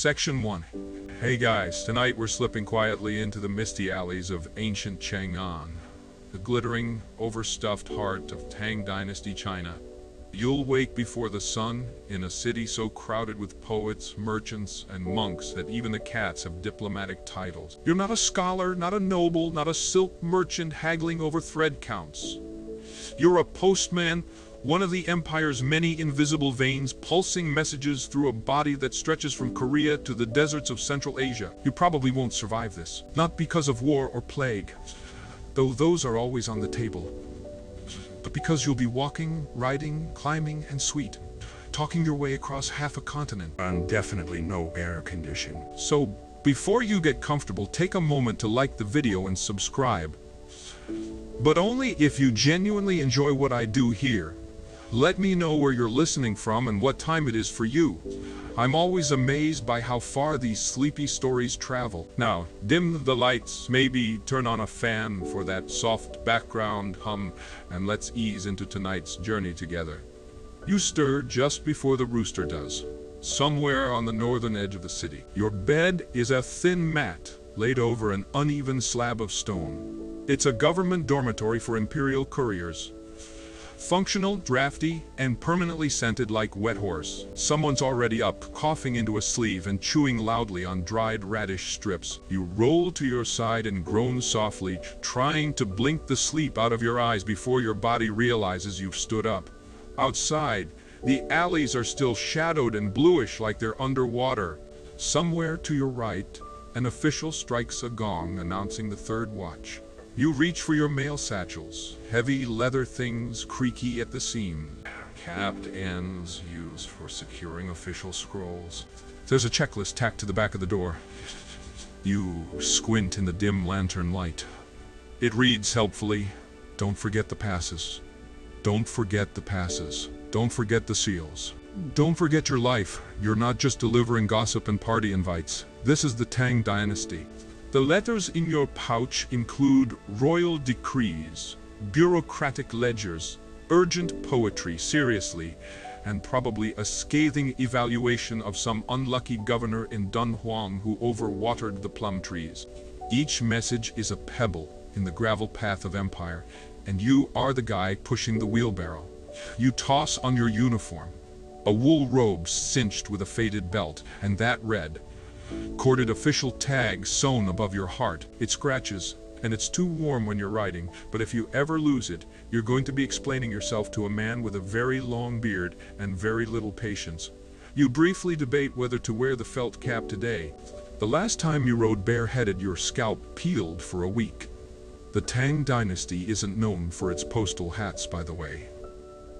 Section 1. Hey guys, tonight we're slipping quietly into the misty alleys of ancient Chang'an, the glittering, overstuffed heart of Tang Dynasty China. You'll wake before the sun in a city so crowded with poets, merchants, and monks that even the cats have diplomatic titles. You're not a scholar, not a noble, not a silk merchant haggling over thread counts. You're a postman, one of the empire's many invisible veins pulsing messages through a body that stretches from Korea to the deserts of Central Asia. You probably won't survive this, not because of war or plague, though those are always on the table, but because you'll be walking, riding, climbing, and sweet, talking your way across half a continent. And definitely no air condition. So, before you get comfortable, take a moment to like the video and subscribe. But only if you genuinely enjoy what I do here. Let me know where you're listening from and what time it is for you. I'm always amazed by how far these sleepy stories travel. Now, dim the lights, maybe turn on a fan for that soft background hum, and let's ease into tonight's journey together. You stir just before the rooster does, somewhere on the northern edge of the city. Your bed is a thin mat laid over an uneven slab of stone. It's a government dormitory for imperial couriers. Functional, drafty, and permanently scented like wet horse. Someone's already up, coughing into a sleeve and chewing loudly on dried radish strips. You roll to your side and groan softly, trying to blink the sleep out of your eyes before your body realizes you've stood up. Outside, the alleys are still shadowed and bluish like they're underwater. Somewhere to your right, an official strikes a gong announcing the third watch. You reach for your mail satchels, heavy leather things creaky at the seam, capped ends used for securing official scrolls. There's a checklist tacked to the back of the door. You squint in the dim lantern light. It reads helpfully, "Don't forget the passes. Don't forget the passes. Don't forget the seals. Don't forget your life. You're not just delivering gossip and party invites. This is the Tang Dynasty." The letters in your pouch include royal decrees, bureaucratic ledgers, urgent poetry, seriously, and probably a scathing evaluation of some unlucky governor in Dunhuang who overwatered the plum trees. Each message is a pebble in the gravel path of empire, and you are the guy pushing the wheelbarrow. You toss on your uniform, a wool robe cinched with a faded belt, and that red, corded official tag sewn above your heart. It scratches, and it's too warm when you're riding, but if you ever lose it, you're going to be explaining yourself to a man with a very long beard and very little patience. You briefly debate whether to wear the felt cap today. The last time you rode bareheaded, your scalp peeled for a week. The Tang Dynasty isn't known for its postal hats, by the way.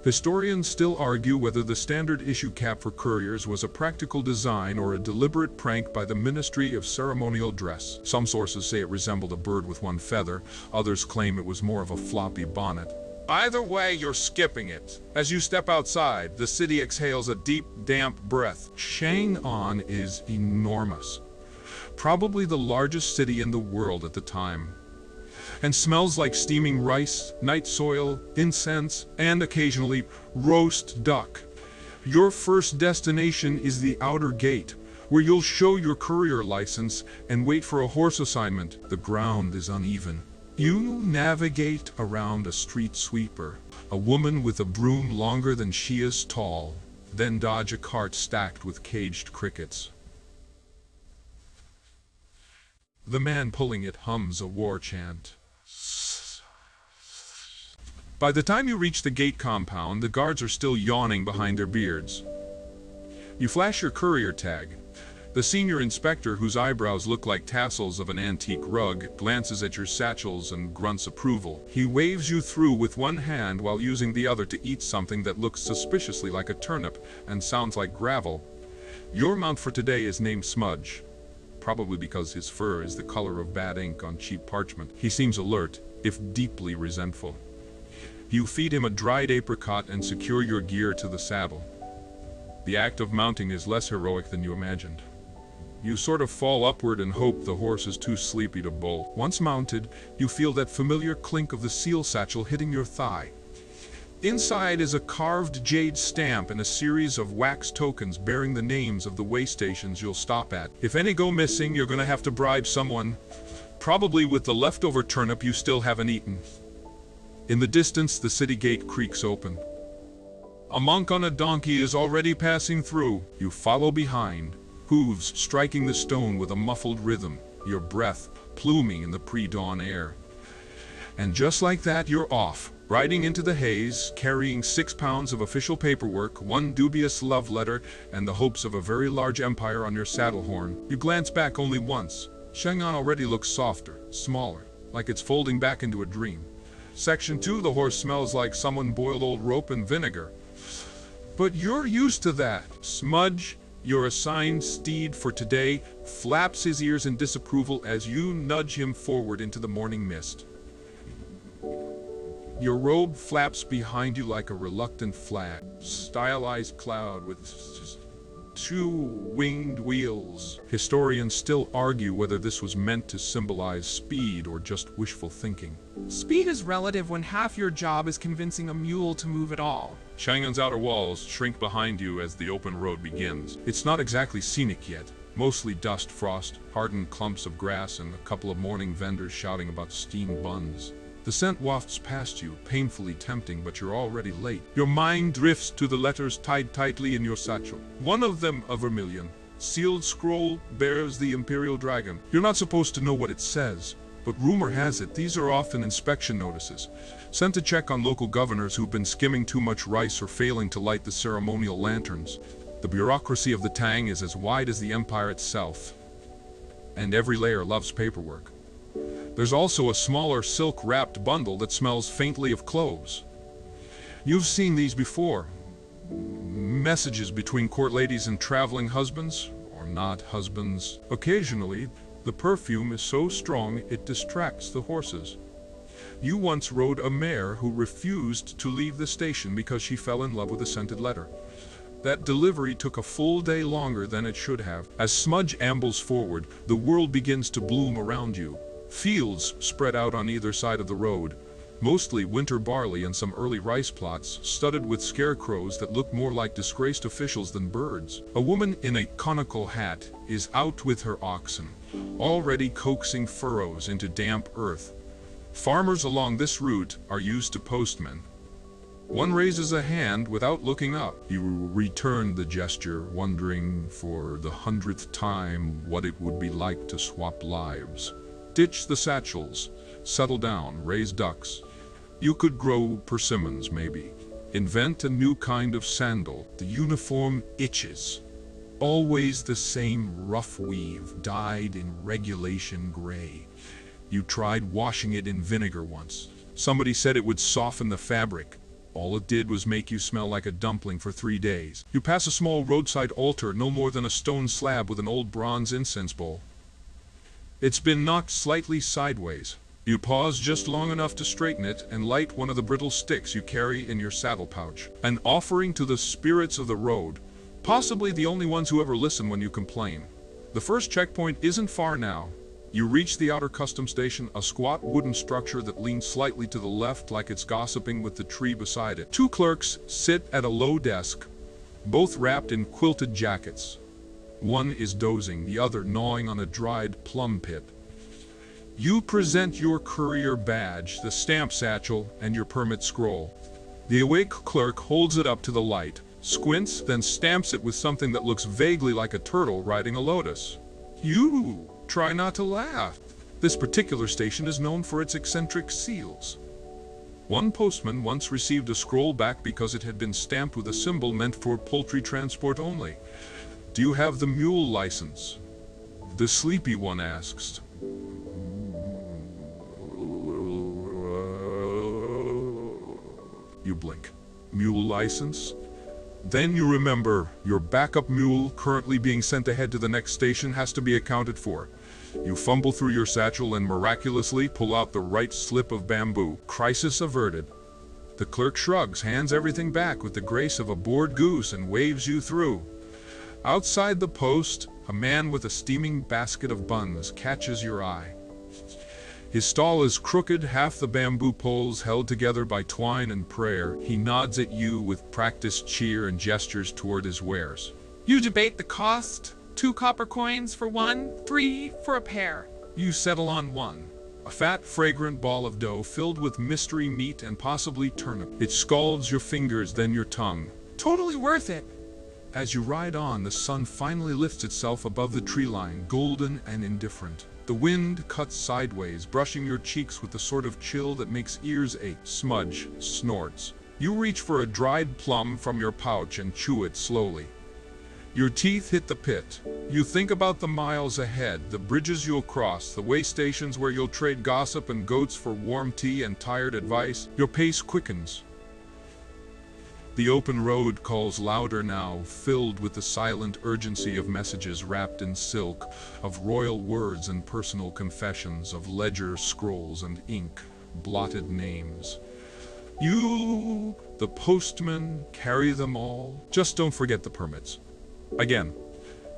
Historians still argue whether the standard issue cap for couriers was a practical design or a deliberate prank by the Ministry of Ceremonial Dress. Some sources say it resembled a bird with one feather, others claim it was more of a floppy bonnet. Either way, you're skipping it. As you step outside, the city exhales a deep, damp breath. Chang'an is enormous, probably the largest city in the world at the time, and smells like steaming rice, night soil, incense, and occasionally roast duck. Your first destination is the outer gate, where you'll show your courier license and wait for a horse assignment. The ground is uneven. You navigate around a street sweeper, a woman with a broom longer than she is tall, then dodge a cart stacked with caged crickets. The man pulling it hums a war chant. By the time you reach the gate compound, the guards are still yawning behind their beards. You flash your courier tag. The senior inspector, whose eyebrows look like tassels of an antique rug, glances at your satchels and grunts approval. He waves you through with one hand while using the other to eat something that looks suspiciously like a turnip and sounds like gravel. Your mount for today is named Smudge, probably because his fur is the color of bad ink on cheap parchment. He seems alert, if deeply resentful. You feed him a dried apricot and secure your gear to the saddle. The act of mounting is less heroic than you imagined. You sort of fall upward and hope the horse is too sleepy to bolt. Once mounted, you feel that familiar clink of the seal satchel hitting your thigh. Inside is a carved jade stamp and a series of wax tokens bearing the names of the way stations you'll stop at. If any go missing, you're gonna have to bribe someone, probably with the leftover turnip you still haven't eaten. In the distance, the city gate creaks open. A monk on a donkey is already passing through. You follow behind, hooves striking the stone with a muffled rhythm, your breath pluming in the pre-dawn air. And just like that, you're off, riding into the haze, carrying 6 pounds of official paperwork, 1 dubious love letter, and the hopes of a very large empire on your saddle horn. You glance back only once. Shengan already looks softer, smaller, like it's folding back into a dream. Section 2, the horse smells like someone boiled old rope in vinegar. But you're used to that. Smudge, your assigned steed for today, flaps his ears in disapproval as you nudge him forward into the morning mist. Your robe flaps behind you like a reluctant flag, stylized cloud with just 2 winged wheels. Historians still argue whether this was meant to symbolize speed or just wishful thinking. Speed is relative when half your job is convincing a mule to move at all. Shangan's outer walls shrink behind you as the open road begins. It's not exactly scenic yet. Mostly dust, frost, hardened clumps of grass, and a couple of morning vendors shouting about steamed buns. The scent wafts past you, painfully tempting, but you're already late. Your mind drifts to the letters tied tightly in your satchel. One of them, a vermilion, sealed scroll, bears the imperial dragon. You're not supposed to know what it says, but rumor has it these are often inspection notices, sent to check on local governors who've been skimming too much rice or failing to light the ceremonial lanterns. The bureaucracy of the Tang is as wide as the empire itself, and every layer loves paperwork. There's also a smaller silk-wrapped bundle that smells faintly of cloves. You've seen these before. Messages between court ladies and traveling husbands, or not husbands. Occasionally, the perfume is so strong it distracts the horses. You once rode a mare who refused to leave the station because she fell in love with a scented letter. That delivery took a full day longer than it should have. As Smudge ambles forward, the world begins to bloom around you. Fields spread out on either side of the road, mostly winter barley and some early rice plots, studded with scarecrows that look more like disgraced officials than birds. A woman in a conical hat is out with her oxen, already coaxing furrows into damp earth. Farmers along this route are used to postmen. One raises a hand without looking up. You return the gesture, wondering for the 100th time what it would be like to swap lives. Ditch the satchels, settle down, raise ducks. You could grow persimmons, maybe. Invent a new kind of sandal. The uniform itches. Always the same rough weave, dyed in regulation gray. You tried washing it in vinegar once. Somebody said it would soften the fabric. All it did was make you smell like a dumpling for 3 days. You pass a small roadside altar, no more than a stone slab with an old bronze incense bowl. It's been knocked slightly sideways. You pause just long enough to straighten it and light one of the brittle sticks you carry in your saddle pouch. An offering to the spirits of the road, possibly the only ones who ever listen when you complain. The first checkpoint isn't far now. You reach the outer custom station, a squat wooden structure that leans slightly to the left like it's gossiping with the tree beside it. 2 clerks sit at a low desk, both wrapped in quilted jackets. One is dozing, the other gnawing on a dried plum pit. You present your courier badge, the stamp satchel, and your permit scroll. The awake clerk holds it up to the light, squints, then stamps it with something that looks vaguely like a turtle riding a lotus. You try not to laugh. This particular station is known for its eccentric seals. One postman once received a scroll back because it had been stamped with a symbol meant for poultry transport only. Do you have the mule license? The sleepy one asks. You blink. Mule license? Then you remember, your backup mule currently being sent ahead to the next station has to be accounted for. You fumble through your satchel and miraculously pull out the right slip of bamboo. Crisis averted. The clerk shrugs, hands everything back with the grace of a bored goose, and waves you through. Outside the post, a man with a steaming basket of buns catches your eye. His stall is crooked, half the bamboo poles held together by twine and prayer. He nods at you with practiced cheer and gestures toward his wares. You debate the cost. 2 copper coins for one, 3 for a pair. You settle on one. A fat, fragrant ball of dough filled with mystery meat and possibly turnip. It scalds your fingers, then your tongue. Totally worth it. As you ride on, the sun finally lifts itself above the tree line, golden and indifferent. The wind cuts sideways, brushing your cheeks with the sort of chill that makes ears ache. Smudge snorts. You reach for a dried plum from your pouch and chew it slowly. Your teeth hit the pit. You think about the miles ahead, the bridges you'll cross, the way stations where you'll trade gossip and goats for warm tea and tired advice. Your pace quickens. The open road calls louder now, filled with the silent urgency of messages wrapped in silk, of royal words and personal confessions, of ledger scrolls and ink, blotted names. You, the postman, carry them all. Just don't forget the permits. Again,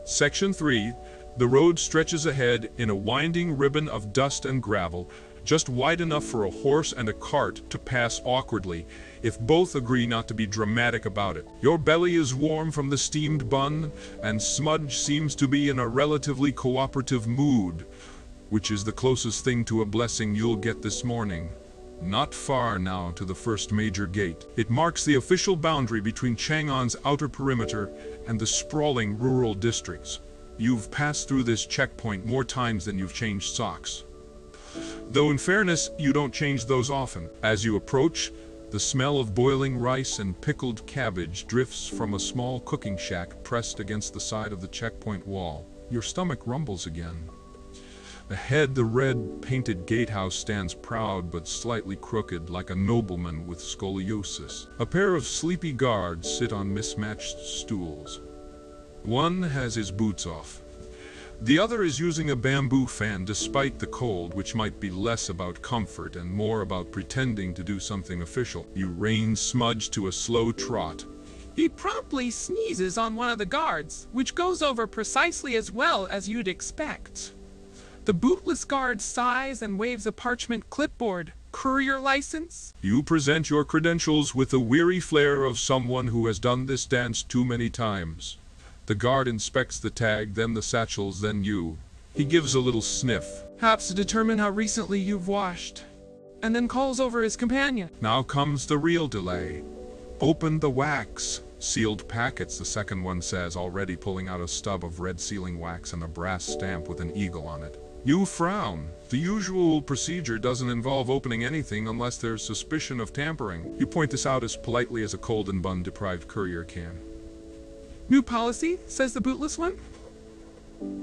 Section 3, the road stretches ahead in a winding ribbon of dust and gravel, just wide enough for a horse and a cart to pass awkwardly, if both agree not to be dramatic about it. Your belly is warm from the steamed bun, and Smudge seems to be in a relatively cooperative mood, which is the closest thing to a blessing you'll get this morning. Not far now to the first major gate. It marks the official boundary between Chang'an's outer perimeter and the sprawling rural districts. You've passed through this checkpoint more times than you've changed socks. Though in fairness, you don't change those often. As you approach, the smell of boiling rice and pickled cabbage drifts from a small cooking shack pressed against the side of the checkpoint wall. Your stomach rumbles again. Ahead, the red painted gatehouse stands proud but slightly crooked, like a nobleman with scoliosis. A pair of sleepy guards sit on mismatched stools. One has his boots off. The other is using a bamboo fan despite the cold, which might be less about comfort and more about pretending to do something official. You rein Smudge to a slow trot. He promptly sneezes on one of the guards, which goes over precisely as well as you'd expect. The bootless guard sighs and waves a parchment clipboard. Courier license? You present your credentials with the weary flair of someone who has done this dance too many times. The guard inspects the tag, then the satchels, then you. He gives a little sniff. Perhaps to determine how recently you've washed, and then calls over his companion. Now comes the real delay. Open the wax. Sealed packets, the second one says, already pulling out a stub of red sealing wax and a brass stamp with an eagle on it. You frown. The usual procedure doesn't involve opening anything unless there's suspicion of tampering. You point this out as politely as a cold and bun-deprived courier can. New policy, says the bootless one.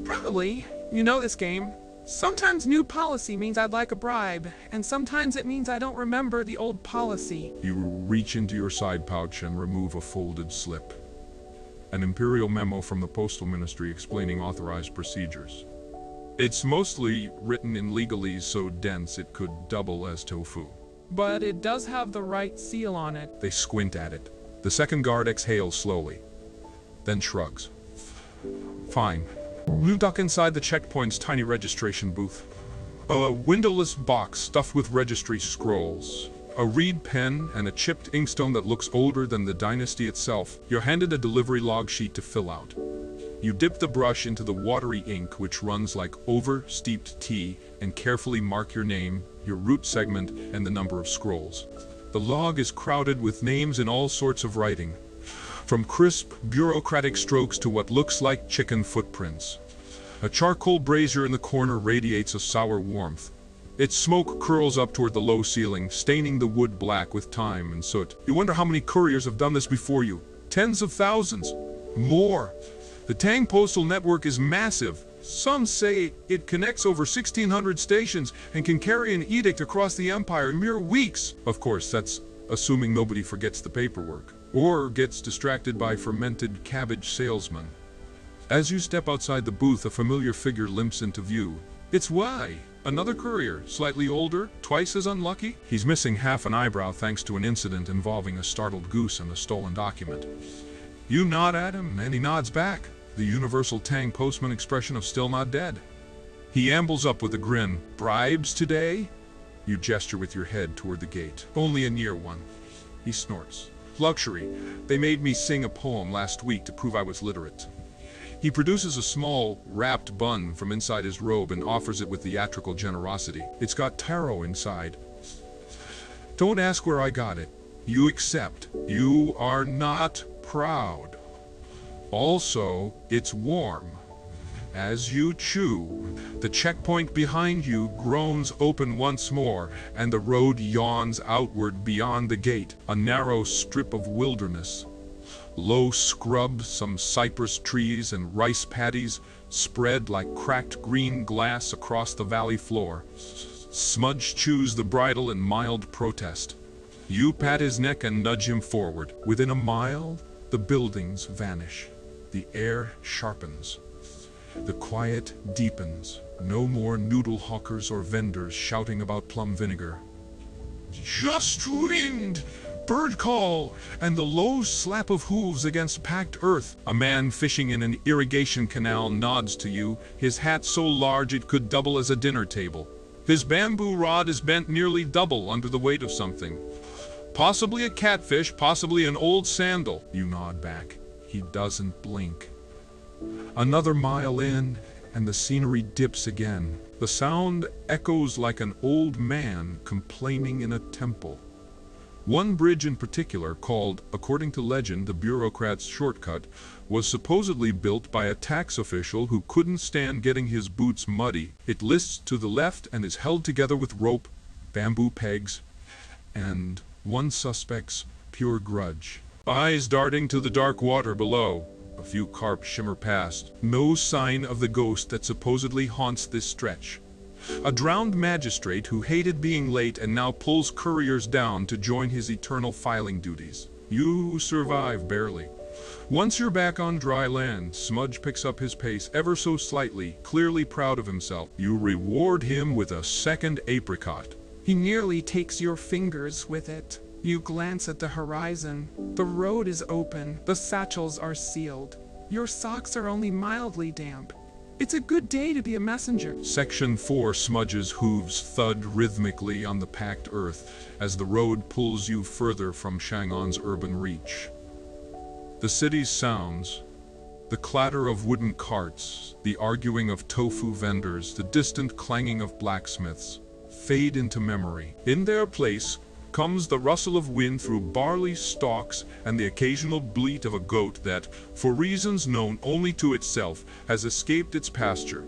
Probably. You know this game. Sometimes new policy means I'd like a bribe, and sometimes it means I don't remember the old policy. You reach into your side pouch and remove a folded slip. An imperial memo from the postal ministry explaining authorized procedures. It's mostly written in legalese so dense it could double as tofu. But it does have the right seal on it. They squint at it. The second guard exhales slowly, then shrugs. Fine. You duck inside the checkpoint's tiny registration booth. A windowless box stuffed with registry scrolls, a reed pen, and a chipped inkstone that looks older than the dynasty itself. You're handed a delivery log sheet to fill out. You dip the brush into the watery ink, which runs like over-steeped tea, and carefully mark your name, your route segment, and the number of scrolls. The log is crowded with names in all sorts of writing, from crisp, bureaucratic strokes to what looks like chicken footprints. A charcoal brazier in the corner radiates a sour warmth. Its smoke curls up toward the low ceiling, staining the wood black with time and soot. You wonder how many couriers have done this before you. Tens of thousands. More. The Tang postal network is massive. Some say it connects over 1,600 stations and can carry an edict across the empire in mere weeks. Of course, that's assuming nobody forgets the paperwork or gets distracted by fermented cabbage salesmen. As you step outside the booth, a familiar figure limps into view. It's Y, another courier, slightly older, twice as unlucky. He's missing half an eyebrow thanks to an incident involving a startled goose and a stolen document. You nod at him, and he nods back, the universal Tang postman expression of still not dead. He ambles up with a grin. Bribes today? You gesture with your head toward the gate. Only a near one. He snorts. Luxury. They made me sing a poem last week to prove I was literate. He produces a small, wrapped bun from inside his robe and offers it with theatrical generosity. It's got taro inside. Don't ask where I got it. You accept. You are not proud. Also, it's warm. As you chew, the checkpoint behind you groans open once more, and the road yawns outward beyond the gate, a narrow strip of wilderness. Low scrub, some cypress trees and rice paddies spread like cracked green glass across the valley floor. Smudge chews the bridle in mild protest. You pat his neck and nudge him forward. Within a mile, the buildings vanish. The air sharpens. The quiet deepens. No more noodle hawkers or vendors shouting about plum vinegar. Just wind, bird call, and the low slap of hooves against packed earth. A man fishing in an irrigation canal nods to you, his hat so large it could double as a dinner table. His bamboo rod is bent nearly double under the weight of something. Possibly a catfish, possibly an old sandal. You nod back. He doesn't blink. Another mile in, and the scenery dips again. The sound echoes like an old man complaining in a temple. One bridge in particular, called, according to legend, the bureaucrat's shortcut, was supposedly built by a tax official who couldn't stand getting his boots muddy. It lists to the left and is held together with rope, bamboo pegs, and one suspect's pure grudge. Eyes darting to the dark water below. A few carp shimmer past. No sign of the ghost that supposedly haunts this stretch. A drowned magistrate who hated being late and now pulls couriers down to join his eternal filing duties. You survive barely. Once you're back on dry land, Smudge picks up his pace ever so slightly, clearly proud of himself. You reward him with a second apricot. He nearly takes your fingers with it. You glance at the horizon. The road is open. The satchels are sealed. Your socks are only mildly damp. It's a good day to be a messenger. Section 4. Smudge's hooves thud rhythmically on the packed earth as the road pulls you further from Chang'an's urban reach. The city's sounds, the clatter of wooden carts, the arguing of tofu vendors, the distant clanging of blacksmiths, fade into memory. In their place comes the rustle of wind through barley stalks and the occasional bleat of a goat that, for reasons known only to itself, has escaped its pasture.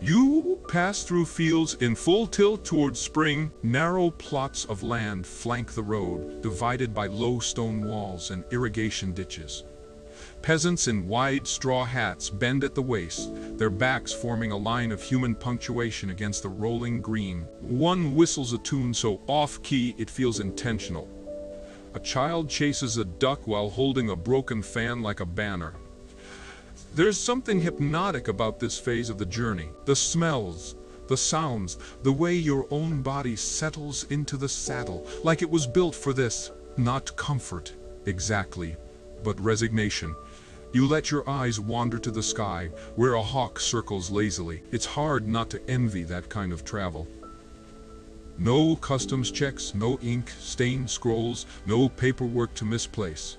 You pass through fields in full tilt towards spring. Narrow plots of land flank the road, divided by low stone walls and irrigation ditches. Peasants in wide straw hats bend at the waist, their backs forming a line of human punctuation against the rolling green. One whistles a tune so off-key it feels intentional. A child chases a duck while holding a broken fan like a banner. There's something hypnotic about this phase of the journey. The smells, the sounds, the way your own body settles into the saddle, like it was built for this. Not comfort, exactly, but resignation. You let your eyes wander to the sky, where a hawk circles lazily. It's hard not to envy that kind of travel. No customs checks, no ink, stained scrolls, no paperwork to misplace.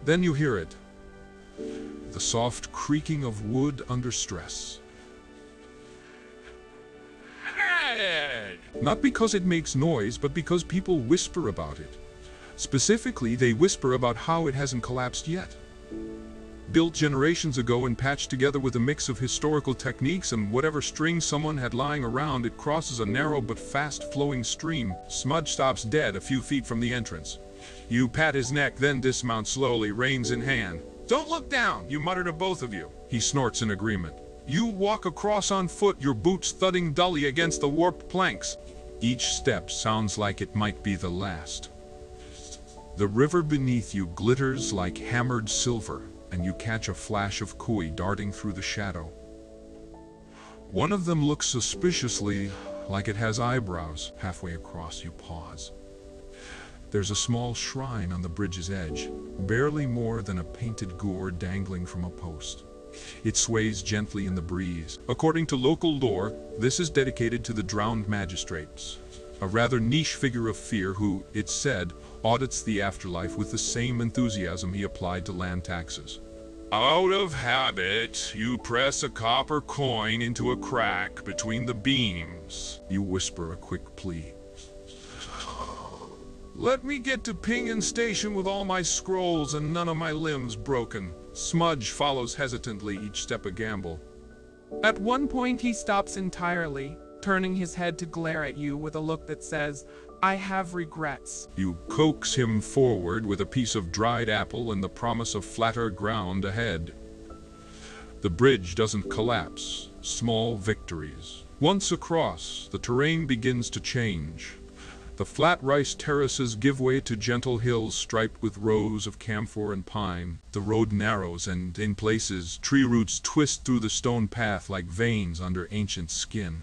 Then you hear it. The soft creaking of wood under stress. Not because it makes noise, but because people whisper about it. Specifically, they whisper about how it hasn't collapsed yet. Built generations ago and patched together with a mix of historical techniques and whatever string someone had lying around, it crosses a narrow but fast-flowing stream. Smudge stops dead a few feet from the entrance. You pat his neck, then dismount slowly, reins in hand. Don't look down, you mutter to both of you. He snorts in agreement. You walk across on foot, your boots thudding dully against the warped planks. Each step sounds like it might be the last. The river beneath you glitters like hammered silver, and you catch a flash of koi darting through the shadow. One of them looks suspiciously like it has eyebrows. Halfway across, you pause. There's a small shrine on the bridge's edge, barely more than a painted gourd dangling from a post. It sways gently in the breeze. According to local lore, this is dedicated to the drowned magistrates, a rather niche figure of fear who, it's said, audits the afterlife with the same enthusiasm he applied to land taxes. Out of habit, you press a copper coin into a crack between the beams. You whisper a quick plea. Let me get to Pingan Station with all my scrolls and none of my limbs broken. Smudge follows hesitantly, each step a gamble. At one point he stops entirely, turning his head to glare at you with a look that says, I have regrets. You coax him forward with a piece of dried apple and the promise of flatter ground ahead. The bridge doesn't collapse. Small victories. Once across, the terrain begins to change. The flat rice terraces give way to gentle hills striped with rows of camphor and pine. The road narrows and, in places, tree roots twist through the stone path like veins under ancient skin.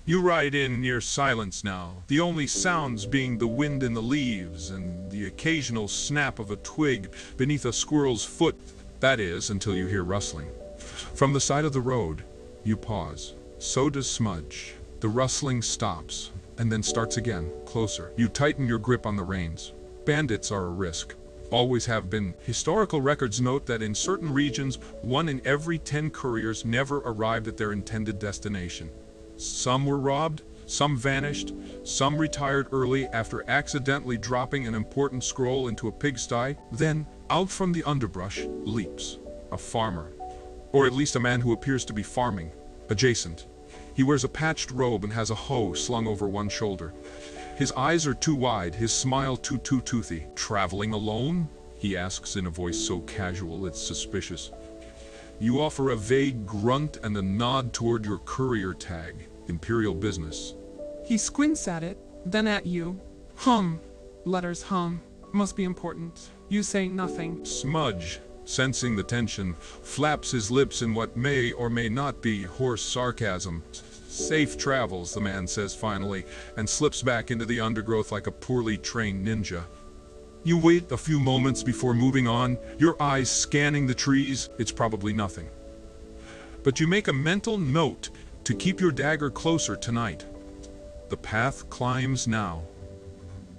You ride in near silence now, the only sounds being the wind in the leaves and the occasional snap of a twig beneath a squirrel's foot. That is, until you hear rustling. From the side of the road, you pause. So does Smudge. The rustling stops, and then starts again, closer. You tighten your grip on the reins. Bandits are a risk. Always have been. Historical records note that in certain regions, 1 in every 10 couriers never arrived at their intended destination. Some were robbed, some vanished, some retired early after accidentally dropping an important scroll into a pigsty. Then, out from the underbrush, leaps a farmer. Or at least a man who appears to be farming. Adjacent. He wears a patched robe and has a hoe slung over one shoulder. His eyes are too wide, his smile too toothy. Traveling alone? He asks in a voice so casual it's suspicious. You offer a vague grunt and a nod toward your courier tag. Imperial business. He squints at it, then at you. Hum. Letters hum. Must be important. You say nothing. Smudge, sensing the tension, flaps his lips in what may or may not be hoarse sarcasm. Safe travels, the man says finally, and slips back into the undergrowth like a poorly trained ninja. You wait a few moments before moving on, your eyes scanning the trees. It's probably nothing. But you make a mental note to keep your dagger closer tonight. The path climbs now.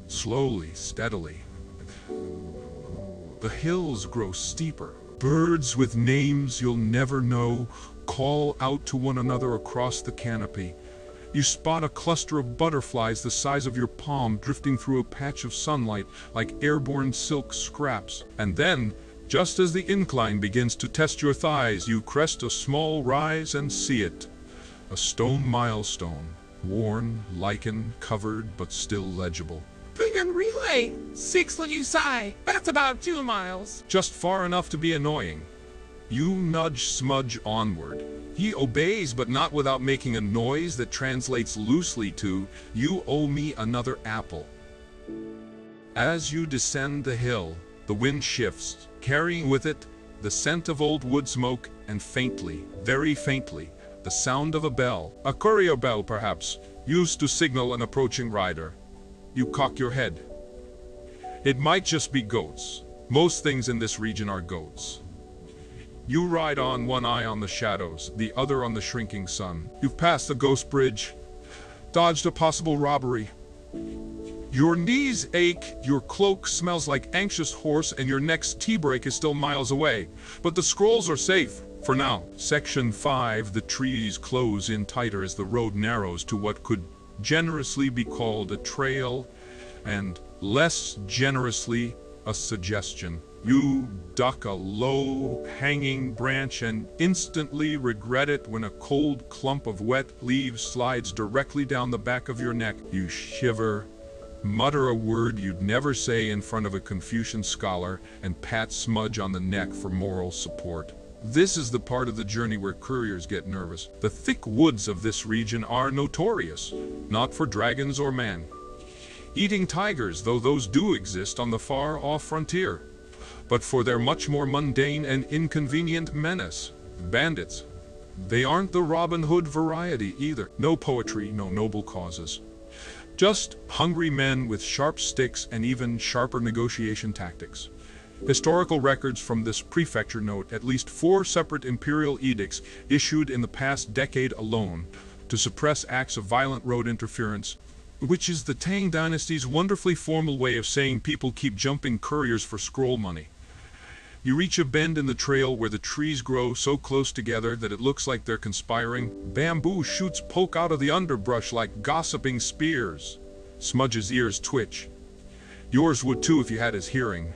Slowly, steadily. The hills grow steeper. Birds with names you'll never know call out to one another across the canopy. You spot a cluster of butterflies the size of your palm drifting through a patch of sunlight like airborne silk scraps. And then, just as the incline begins to test your thighs, you crest a small rise and see it. A stone milestone, worn, lichen-covered, but still legible. Pingan relay! 6 Lusai! That's about 2 miles. Just far enough to be annoying. You nudge Smudge onward. He obeys, but not without making a noise that translates loosely to, "You owe me another apple." As you descend the hill, the wind shifts, carrying with it the scent of old wood smoke and faintly, very faintly, the sound of a bell. A courier bell, perhaps, used to signal an approaching rider. You cock your head. It might just be goats. Most things in this region are goats. You ride on, one eye on the shadows, the other on the shrinking sun. You've passed the ghost bridge, dodged a possible robbery. Your knees ache, your cloak smells like anxious horse, and your next tea break is still miles away. But the scrolls are safe, for now. Section 5, the trees close in tighter as the road narrows to what could generously be called a trail, and less generously, a suggestion. You duck a low-hanging branch and instantly regret it when a cold clump of wet leaves slides directly down the back of your neck. You shiver, mutter a word you'd never say in front of a Confucian scholar, and pat Smudge on the neck for moral support. This is the part of the journey where couriers get nervous. The thick woods of this region are notorious, not for dragons or man-eating tigers, though those do exist on the far-off frontier, but for their much more mundane and inconvenient menace, bandits. They aren't the Robin Hood variety either. No poetry, no noble causes. Just hungry men with sharp sticks and even sharper negotiation tactics. Historical records from this prefecture note at least 4 separate imperial edicts issued in the past decade alone to suppress acts of violent road interference, which is the Tang Dynasty's wonderfully formal way of saying people keep jumping couriers for scroll money. You reach a bend in the trail where the trees grow so close together that it looks like they're conspiring. Bamboo shoots poke out of the underbrush like gossiping spears. Smudge's ears twitch. Yours would too if you had his hearing.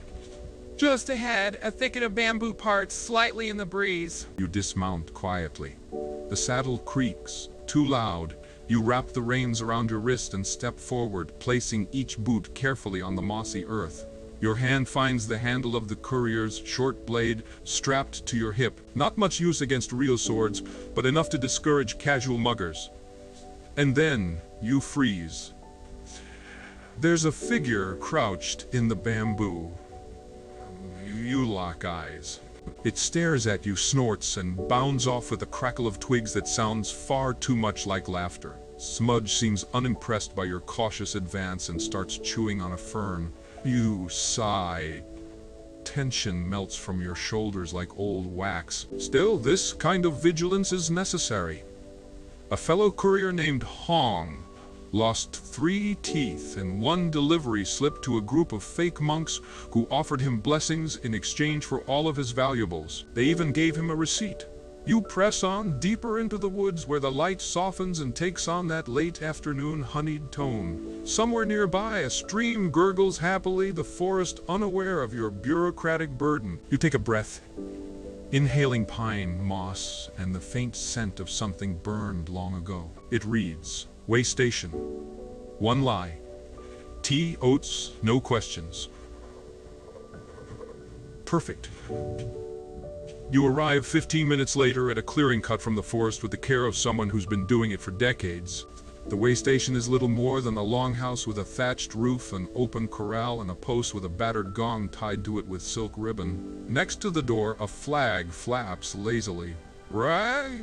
Just ahead, a thicket of bamboo parts slightly in the breeze. You dismount quietly. The saddle creaks, too loud. You wrap the reins around your wrist and step forward, placing each boot carefully on the mossy earth. Your hand finds the handle of the courier's short blade strapped to your hip. Not much use against real swords, but enough to discourage casual muggers. And then you freeze. There's a figure crouched in the bamboo. You lock eyes. It stares at you, snorts, and bounds off with a crackle of twigs that sounds far too much like laughter. Smudge seems unimpressed by your cautious advance and starts chewing on a fern. You sigh. Tension melts from your shoulders like old wax. Still, this kind of vigilance is necessary. A fellow courier named Hong lost 3 teeth in one delivery slip to a group of fake monks who offered him blessings in exchange for all of his valuables. They even gave him a receipt. You press on deeper into the woods where the light softens and takes on that late afternoon honeyed tone. Somewhere nearby, a stream gurgles happily, the forest unaware of your bureaucratic burden. You take a breath, inhaling pine, moss, and the faint scent of something burned long ago. It reads, Way station. 1 lie. Tea, oats, no questions. Perfect. You arrive 15 minutes later at a clearing cut from the forest with the care of someone who's been doing it for decades. The way station is little more than a longhouse with a thatched roof, an open corral, and a post with a battered gong tied to it with silk ribbon. Next to the door, a flag flaps lazily. Right,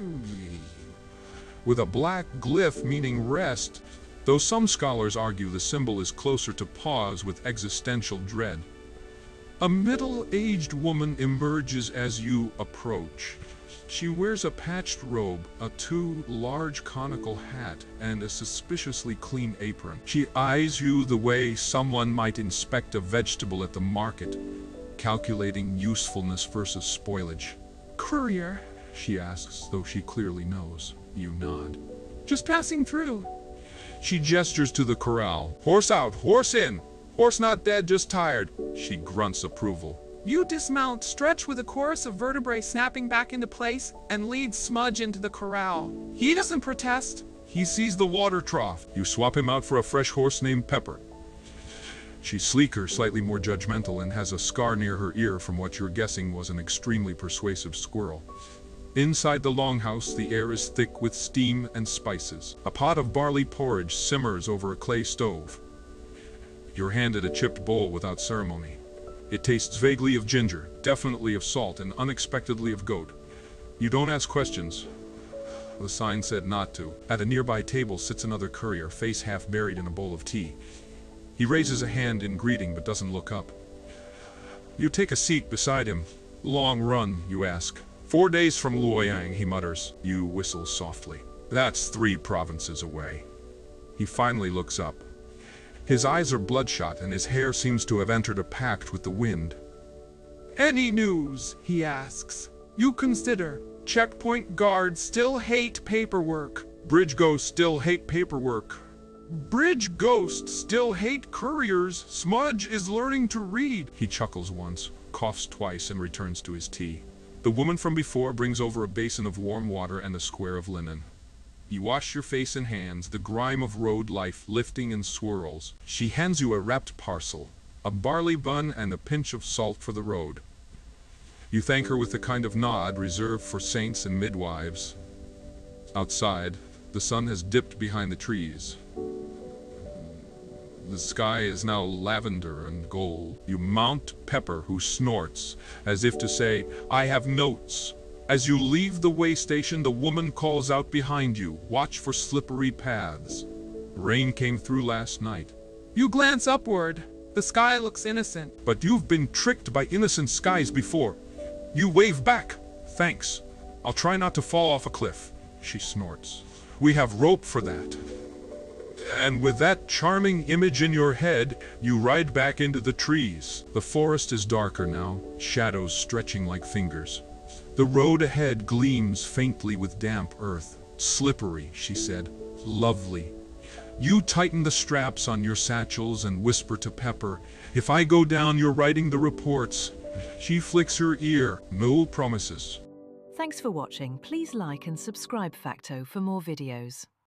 with a black glyph meaning rest, though some scholars argue the symbol is closer to pause with existential dread. A middle-aged woman emerges as you approach. She wears a patched robe, a too large conical hat, and a suspiciously clean apron. She eyes you the way someone might inspect a vegetable at the market, calculating usefulness versus spoilage. Courier, She asks, though she clearly knows. You nod. just passing through. She gestures to the corral. Horse out, horse in. Horse not dead, just tired. She grunts approval. You dismount, stretch with a chorus of vertebrae snapping back into place, and lead Smudge into the corral. He doesn't protest. He sees the water trough. You swap him out for a fresh horse named Pepper. She's sleeker, slightly more judgmental, and has a scar near her ear from what you're guessing was an extremely persuasive squirrel. Inside the longhouse, the air is thick with steam and spices. A pot of barley porridge simmers over a clay stove. You're handed a chipped bowl without ceremony. It tastes vaguely of ginger, definitely of salt, and unexpectedly of goat. You don't ask questions. The sign said not to. At a nearby table sits another courier, face half buried in a bowl of tea. He raises a hand in greeting but doesn't look up. You take a seat beside him. Long run, you ask. 4 days from Luoyang, he mutters. You whistle softly. That's 3 provinces away. He finally looks up. His eyes are bloodshot and his hair seems to have entered a pact with the wind. Any news? He asks. You consider. Checkpoint guards still hate paperwork. Bridge ghosts still hate paperwork. Bridge ghosts still hate couriers. Smudge is learning to read. He chuckles once, coughs twice, and returns to his tea. The woman from before brings over a basin of warm water and a square of linen. You wash your face and hands, the grime of road life lifting in swirls. She hands you a wrapped parcel, a barley bun and a pinch of salt for the road. You thank her with the kind of nod reserved for saints and midwives. Outside, the sun has dipped behind the trees. The sky is now lavender and gold. You mount Pepper, who snorts, as if to say, I have notes. As you leave the way station, the woman calls out behind you, watch for slippery paths. Rain came through last night. You glance upward. The sky looks innocent. But you've been tricked by innocent skies before. You wave back. Thanks. I'll try not to fall off a cliff, she snorts. We have rope for that. And with that charming image in your head, you ride back into the trees. The forest is darker now, shadows stretching like fingers. The road ahead gleams faintly with damp earth. Slippery, she said. Lovely. You tighten the straps on your satchels and whisper to Pepper, if I go down, you're writing the reports. She flicks her ear. No promises. Thanks for watching. Please like and subscribe Facto for more videos.